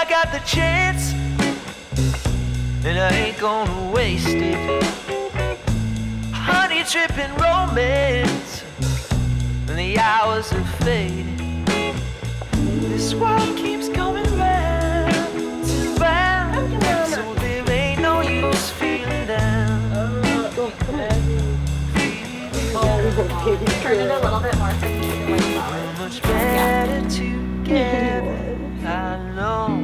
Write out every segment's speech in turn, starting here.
I got the chance, and I ain't gonna waste it. Honey dripping romance, and the hours have faded. This world keeps coming round and round, so there ain't no use feeling down. Turn it a little bit more so you can like flowers. Much better together, I know.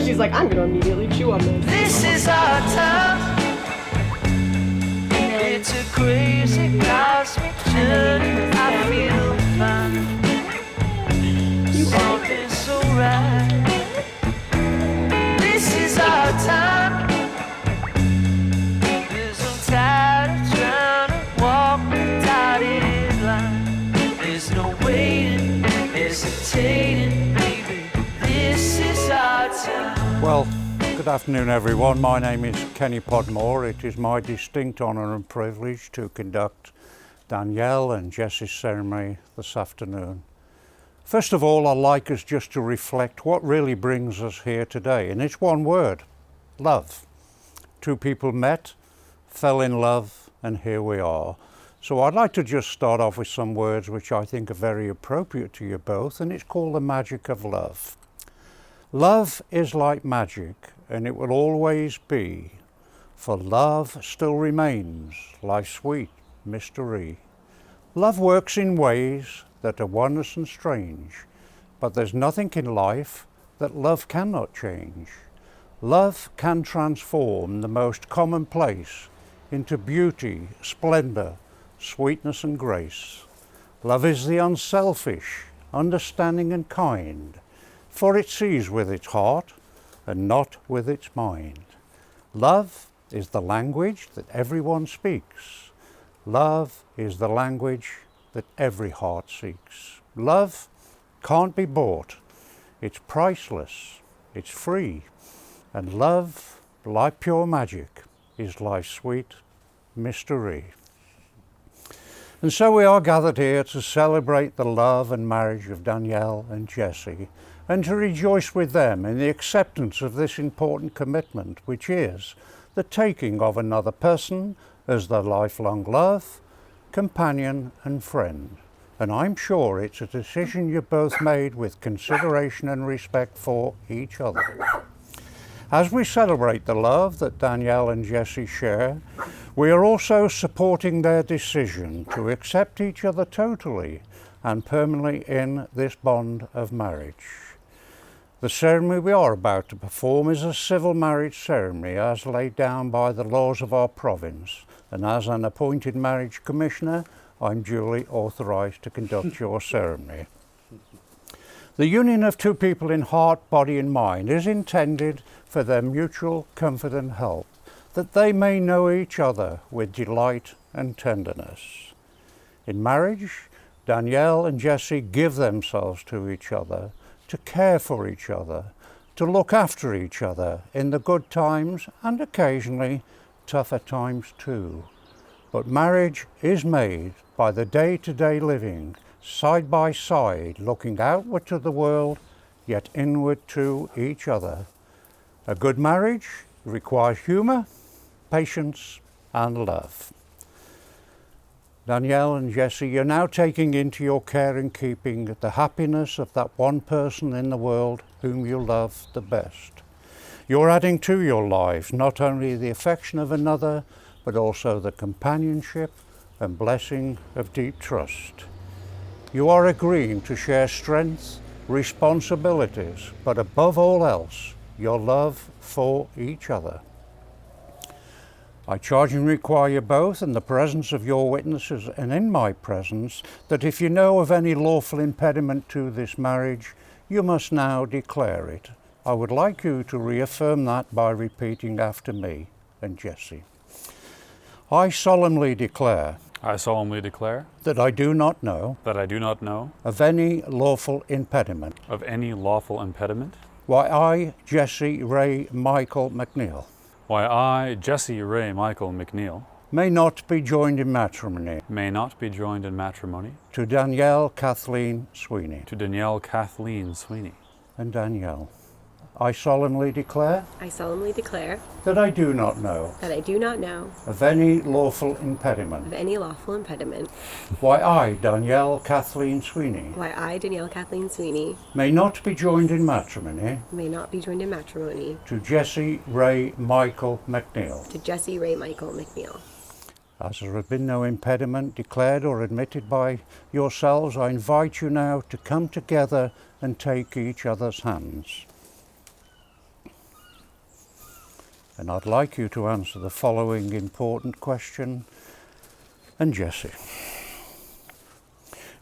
She's like, I'm gonna immediately chew on this. This is our time. It's a crazy cosmic journey. I feel fine. Something's so right. This is our time. There's no tired of trying to walk the dotted line. There's no waiting, hesitating, baby. This is our time. Well, good afternoon everyone. My name is Kenny Podmore. It is my distinct honour and privilege to conduct Danielle and Jessie's ceremony this afternoon. First of all, I'd like us just to reflect what really brings us here today, and it's one word: love. Two people met, fell in love, and here we are. So I'd like to just start off with some words which I think are very appropriate to you both, and it's called the magic of love. Love is like magic, and it will always be, for love still remains life's sweet mystery. Love works in ways that are wondrous and strange, but there's nothing in life that love cannot change. Love can transform the most commonplace into beauty, splendour, sweetness and grace. Love is the unselfish, understanding and kind, for it sees with its heart and not with its mind. Love is the language that everyone speaks. Love is the language that every heart seeks. Love can't be bought. It's priceless. It's free. And love, like pure magic, is life's sweet mystery. And so we are gathered here to celebrate the love and marriage of Danielle and Jessie, and to rejoice with them in the acceptance of this important commitment, which is the taking of another person as their lifelong love, companion and friend. And I'm sure it's a decision you both made with consideration and respect for each other. As we celebrate the love that Danielle and Jessie share, we are also supporting their decision to accept each other totally and permanently in this bond of marriage. The ceremony we are about to perform is a civil marriage ceremony as laid down by the laws of our province, and as an appointed marriage commissioner, I'm duly authorised to conduct your ceremony. The union of two people in heart, body and mind is intended for their mutual comfort and help, that they may know each other with delight and tenderness. In marriage, Danielle and Jessie give themselves to each other, to care for each other, to look after each other in the good times and occasionally tougher times too. But marriage is made by the day-to-day living, side by side, looking outward to the world, yet inward to each other. A good marriage requires humour, patience and love. Danielle and Jessie, you're now taking into your care and keeping the happiness of that one person in the world whom you love the best. You're adding to your lives not only the affection of another, but also the companionship and blessing of deep trust. You are agreeing to share strength, responsibilities, but above all else, your love for each other. I charge and require you both, in the presence of your witnesses and in my presence, that if you know of any lawful impediment to this marriage, you must now declare it. I would like you to reaffirm that by repeating after me and Jessie. I solemnly declare that I do not know of any lawful impediment why I, Jesse Ray Michael McNeil, may not be joined in matrimony to Danielle Kathleen Sweeney. And Danielle, I solemnly declare I solemnly declare that I do not know that I do not know of any lawful of impediment any lawful impediment why I, Danielle Kathleen Sweeney, why I, Danielle Kathleen Sweeney, may not be joined in matrimony may not be joined in matrimony to Jesse Ray Michael McNeil. to Jesse Ray Michael McNeil. As there has been no impediment declared or admitted by yourselves, I invite you now to come together and take each other's hands. And I'd like you to answer the following important question. And Jesse,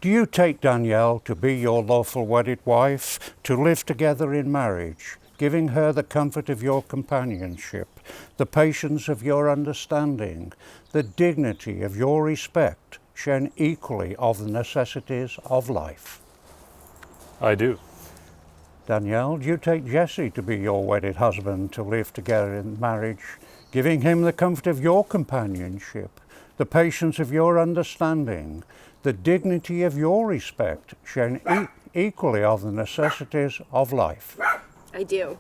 do you take Danielle to be your lawful wedded wife, to live together in marriage, giving her the comfort of your companionship, the patience of your understanding, the dignity of your respect, sharing equally of the necessities of life? I do. Danielle, do you take Jesse to be your wedded husband, to live together in marriage, giving him the comfort of your companionship, the patience of your understanding, the dignity of your respect, sharing equally of the necessities of life? I do.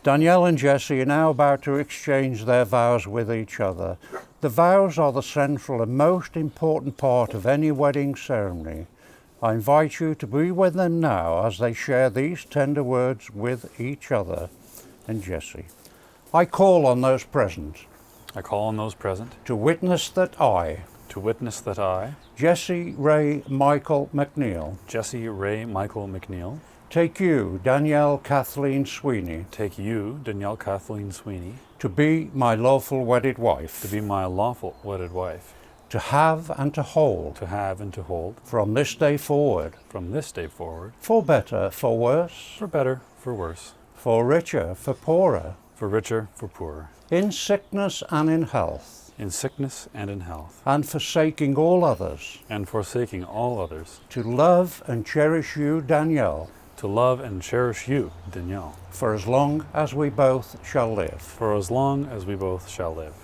Danielle and Jesse are now about to exchange their vows with each other. The vows are the central and most important part of any wedding ceremony. I invite you to be with them now as they share these tender words with each other. And Jesse, I call on those present I call on those present to witness that I, to witness that I, Jesse Ray Michael McNeil, Jesse Ray Michael McNeil, take you, Danielle Kathleen Sweeney, take you, Danielle Kathleen Sweeney, to be my lawful wedded wife, to be my lawful wedded wife, to have and to hold, to have and to hold, from this day forward, from this day forward, for better, for worse, for better, for worse, for richer, for poorer, for richer, for poorer, in sickness and in health, in sickness and in health, and forsaking all others, and forsaking all others, to love and cherish you, Danielle, to love and cherish you, Danielle, for as long as we both shall live. for as long as we both shall live.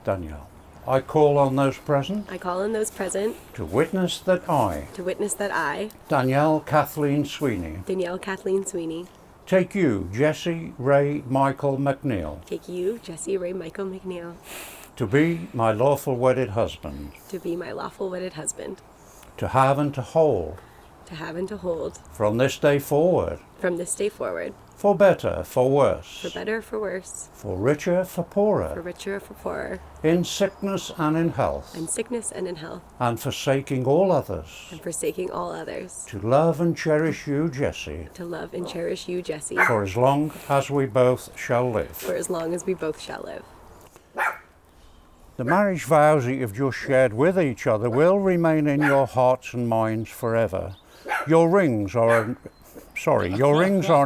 Danielle, I call on those present I call on those present to witness that I, to witness that I, Danielle Kathleen Sweeney, Danielle Kathleen Sweeney, take you, Jesse Ray Michael McNeil, take you, Jesse Ray Michael McNeil, to be my lawful wedded husband, to be my lawful wedded husband, to have and to hold, to have and to hold, from this day forward, from this day forward, for better, for worse, for better, for worse, for richer, for for poorer, richer, for poorer, in sickness and in health, in sickness and in health, and forsaking all others, and forsaking all others, to love and cherish you, Jesse, to love and cherish you, Jesse, for as long as we both shall live. for as long as we both shall live. The marriage vows that you've just shared with each other will remain in your hearts and minds forever. Your rings are an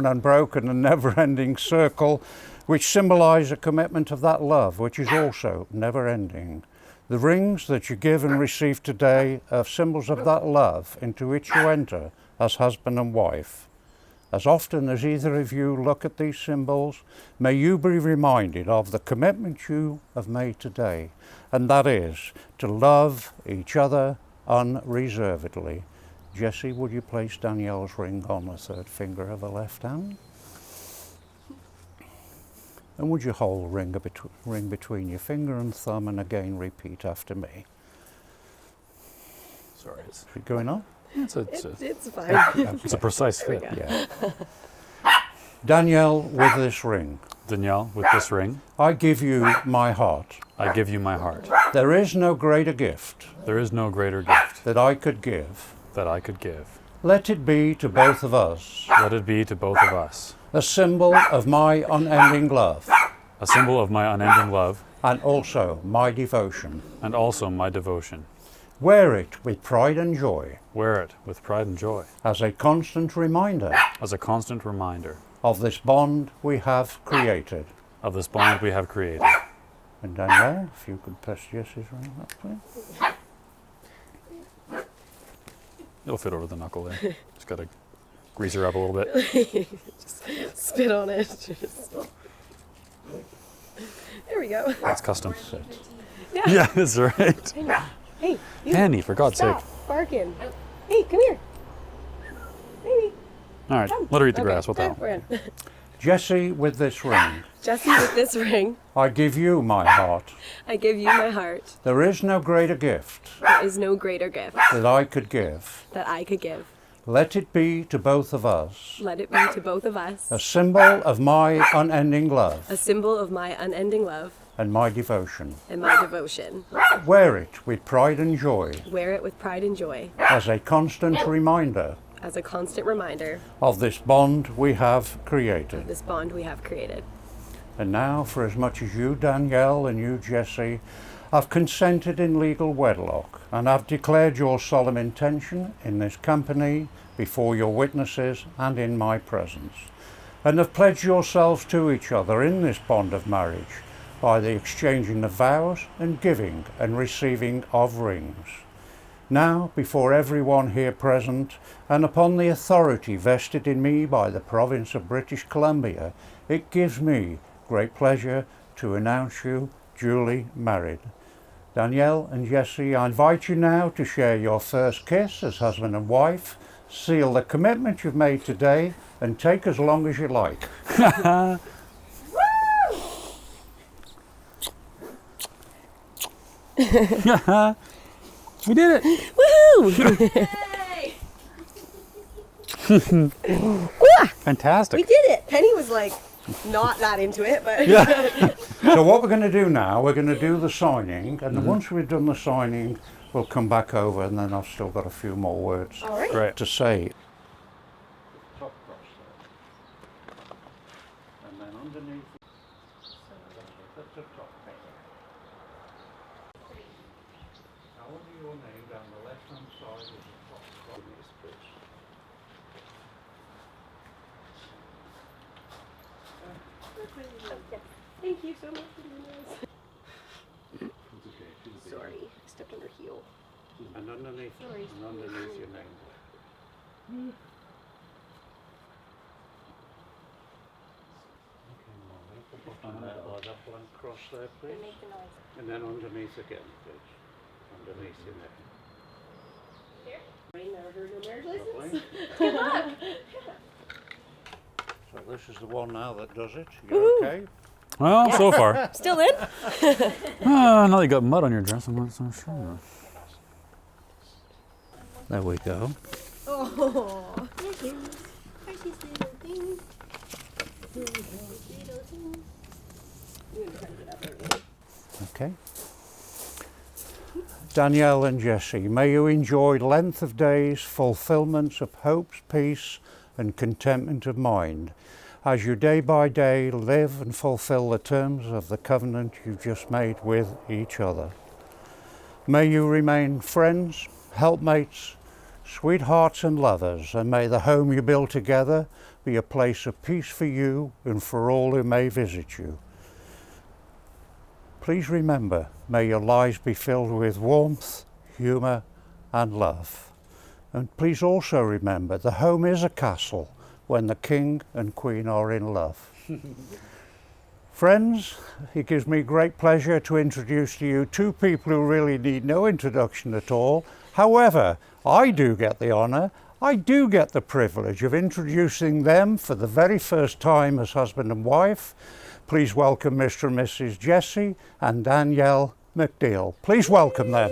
unbroken and never-ending circle which symbolize a commitment of that love which is also never-ending. The rings that you give and receive today are symbols of that love into which you enter as husband and wife. As often as either of you look at these symbols, may you be reminded of the commitment you have made today, and that is to love each other unreservedly. Jesse, would you place Danielle's ring on the third finger of her left hand? And would you hold the ring between your finger and thumb, and again repeat after me? Sorry, it's Is it going on? It's fine. it's a precise fit. Yeah. Danielle, with this ring, Danielle, with this ring, I give you my heart. I give you my heart. There is no greater gift There is no greater gift that I could give. that I could give. Let it be to both of us Let it be to both of us a symbol of my unending love, a symbol of my unending love and also my devotion. and also my devotion. Wear it with pride and joy Wear it with pride and joy as a constant reminder as a constant reminder of this bond we have created. of this bond we have created. And Danielle, if you could press Jesse's ring up, please. It'll fit over the knuckle there. Just gotta grease her up a little bit. Spit on it. There we go. That's custom. Sit. Yeah, that's right. Hey, you Penny, for God's sake. stop barking. Hey, come here. Baby. All right, let her eat the grass. What the hell? We're in. Jesse, with this ring, Jesse, with this ring, I give you my heart. I give you my heart. There is no greater gift There is no greater gift that I could give. that I could give. Let it be to both of us Let it be to both of us a symbol of my unending love a symbol of my unending love and my devotion. and my devotion. Wear it with pride and joy Wear it with pride and joy as a constant reminder as a constant reminder of this bond we have created. of this bond we have created. And now, for as much as you, Danielle, and you, Jesse, have consented in legal wedlock, and have declared your solemn intention in this company, before your witnesses, and in my presence, and have pledged yourselves to each other in this bond of marriage, by the exchanging of vows, and giving and receiving of rings. Now, before everyone here present, and upon the authority vested in me by the province of British Columbia, it gives me great pleasure to announce you duly married. Danielle and Jesse, I invite you now to share your first kiss as husband and wife, seal the commitment you've made today, and take as long as you like. We did it! Woohoo! Fantastic. We did it! Penny was like not that into it, but So what we're going to do now, we're going to do the signing, and then once we've done the signing, we'll come back over, and then I've still got a few more words all right. Great. to say. Top cross there. And then underneath, that's the top. Now under your name, down the left-hand side is the top cross. Thank you so much for doing this. Sorry, I stepped on her heel. And underneath, Sorry. and underneath your name. Okay, Molly, put that that blank cross there, please. Make the noise. And then underneath again, please. Underneath your name. I never heard no marriage license. Lovely. Good luck. So this is the one now that does it. Woohoo. You okay? Well, so far. Still in? Now you got mud on your dress. I'm not so sure. There we go. Oh. Thank you. Precious little thing. Okay. Danielle and Jesse, may you enjoy length of days, fulfillments of hopes, peace, and contentment of mind, as you day by day live and fulfill the terms of the covenant you've just made with each other. May you remain friends, helpmates, sweethearts and lovers, and may the home you build together be a place of peace for you and for all who may visit you. Please remember, may your lives be filled with warmth, humour and love. And please also remember, the home is a castle when the king and queen are in love. Friends, it gives me great pleasure to introduce to you two people who really need no introduction at all. However, I do get the honour, I do get the privilege of introducing them for the very first time as husband and wife. Please welcome Mr. and Mrs. Jesse and Danielle McNeil. Please welcome them.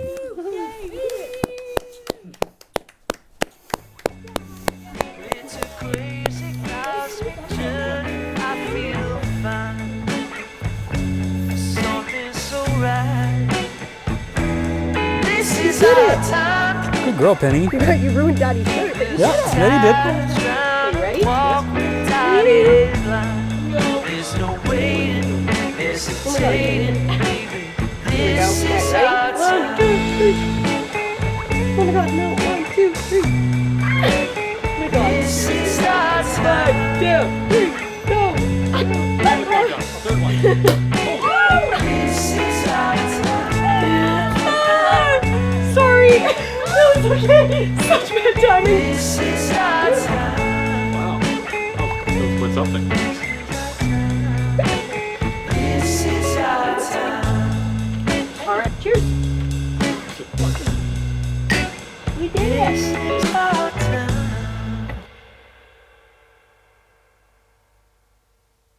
It's a crazy cosmic journey. I feel fine. Something so right. This is our time. Good girl, Penny. You ruined Daddy's shirt. But you Yeah, should have. yeah, you did. Trying to Ready? walk without a blind. There's no waiting, hesitating, baby. This is our time. 1, 2, 3. Oh my God, no. 1, 2, 3. Oh my God. This is our time. 1, 2, 3. Go. This is our time. Sorry. That was okay. Such bad timing. This is our time. Wow. Oh, with something. This is our time. All right, cheers. We did it. This is